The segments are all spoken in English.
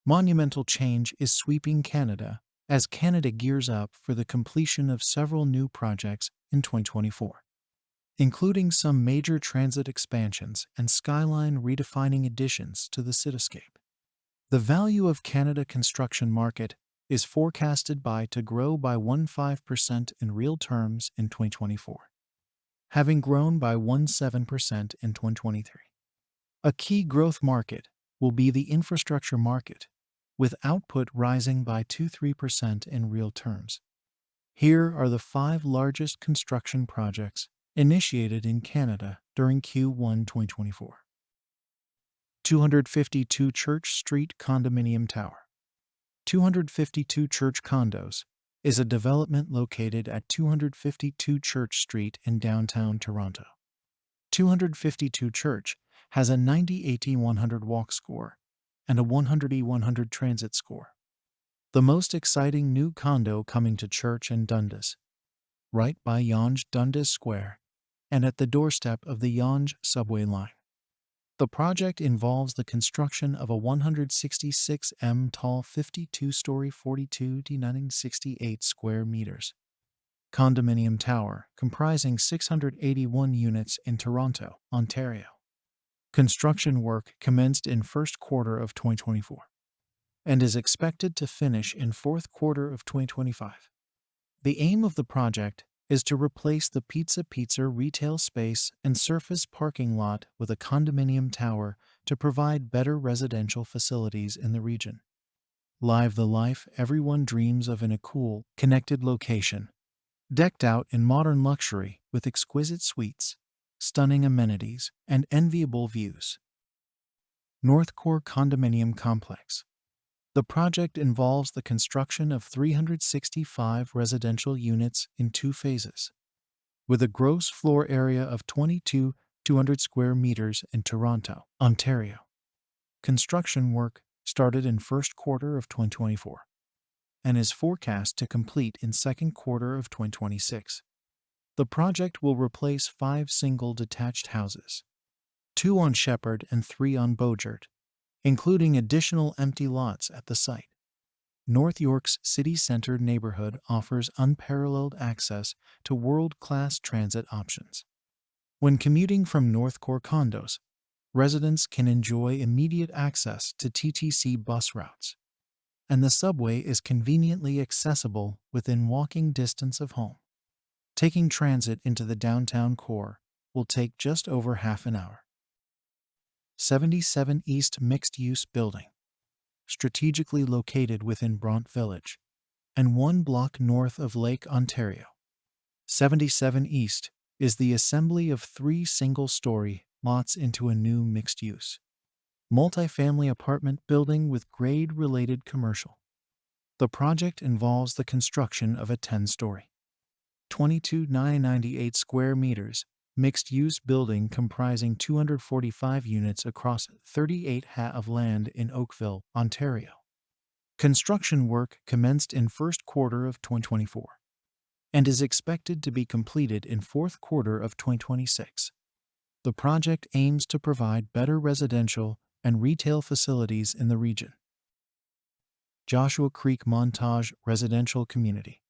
Monumental change is sweeping Canada as Canada gears up for the completion of several new projects in 2024, including some major transit expansions and skyline redefining additions to the cityscape. The value of Canada construction market is forecasted to grow by 15% in real terms in 2024, having grown by 17% in 2023. A key growth market will be the infrastructure market, with output rising by 2–3% in real terms. Here are the 5 largest construction projects initiated in Canada during Q1 2024. 252 Church Street Condominium Tower. 252 Church Condos is a development located at 252 Church Street in downtown Toronto. 252 Church has a 90/80/100 walk score and a 100/100 transit score. The most exciting new condo coming to Church and Dundas, right by Yonge Dundas Square and at the doorstep of the Yonge subway line. The project involves the construction of a 166 tall 52-story 42,968 square meters condominium tower comprising 681 units in Toronto, Ontario. Construction work commenced in first quarter of 2024 and is expected to finish in fourth quarter of 2025. The aim of the project is to replace the Pizza retail space and surface parking lot with a condominium tower to provide better residential facilities in the region. Live the life everyone dreams of in a cool, connected location, decked out in modern luxury with exquisite suites, stunning amenities, and enviable views. NorthCore Condominium Complex. The project involves the construction of 365 residential units in 2 phases, with a gross floor area of 22,200 square meters in Toronto, Ontario. Construction work started in first quarter of 2024 and is forecast to complete in second quarter of 2026. The project will replace 5 single detached houses, 2 on Shepherd and 3 on Beaujard, including additional empty lots at the site. North York's city center neighborhood offers unparalleled access to world-class transit options. When commuting from NorthCore condos, residents can enjoy immediate access to TTC bus routes, and the subway is conveniently accessible within walking distance of home. Taking transit into the downtown core will take just over half an hour. 77 East Mixed-Use Building, strategically located within Bront Village and 1 block north of Lake Ontario. 77 East is the assembly of 3 single-story lots into a new mixed-use, multifamily apartment building with grade-related commercial. The project involves the construction of a 10-story, 22,998 square meters mixed-use building comprising 245 units across 38 ha of land in Oakville, Ontario. Construction work commenced in first quarter of 2024 and is expected to be completed in fourth quarter of 2026. The project aims to provide better residential and retail facilities in the region. Joshua Creek Montage Residential Community.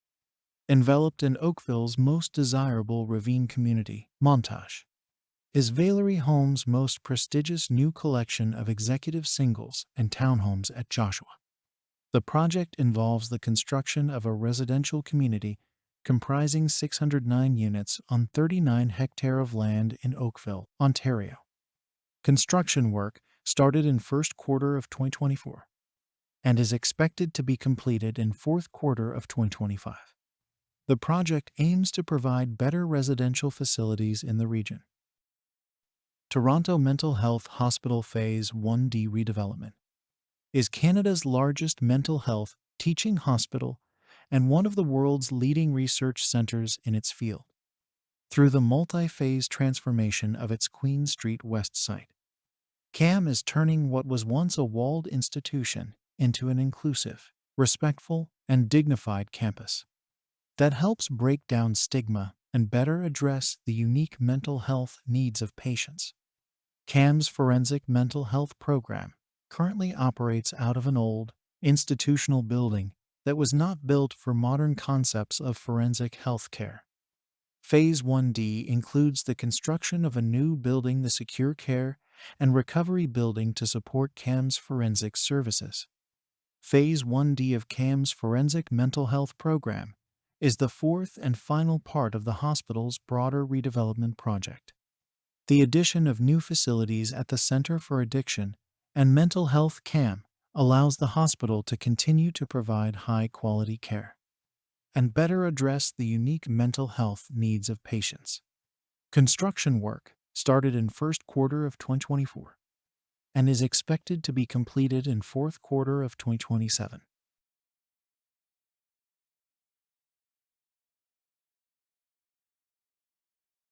Enveloped in Oakville's most desirable ravine community, Montage, is Valerie Homes' most prestigious new collection of executive singles and townhomes at Joshua. The project involves the construction of a residential community comprising 609 units on 39 hectares of land in Oakville, Ontario. Construction work started in first quarter of 2024 and is expected to be completed in fourth quarter of 2025. The project aims to provide better residential facilities in the region. Toronto Mental Health Hospital Phase 1D Redevelopment is Canada's largest mental health teaching hospital and one of the world's leading research centers in its field. Through the multi-phase transformation of its Queen Street West site, CAM is turning what was once a walled institution into an inclusive, respectful, and dignified campus that helps break down stigma and better address the unique mental health needs of patients. CAM's Forensic Mental Health Program currently operates out of an old, institutional building that was not built for modern concepts of forensic health care. Phase 1D includes the construction of a new building, the secure care and recovery building to support CAMH's forensic services. Phase 1D of CAMH's forensic mental health program is the fourth and final part of the hospital's broader redevelopment project. The addition of new facilities at the Center for Addiction and Mental Health CAM allows the hospital to continue to provide high-quality care and better address the unique mental health needs of patients. Construction work started in first quarter of 2024 and is expected to be completed in fourth quarter of 2027.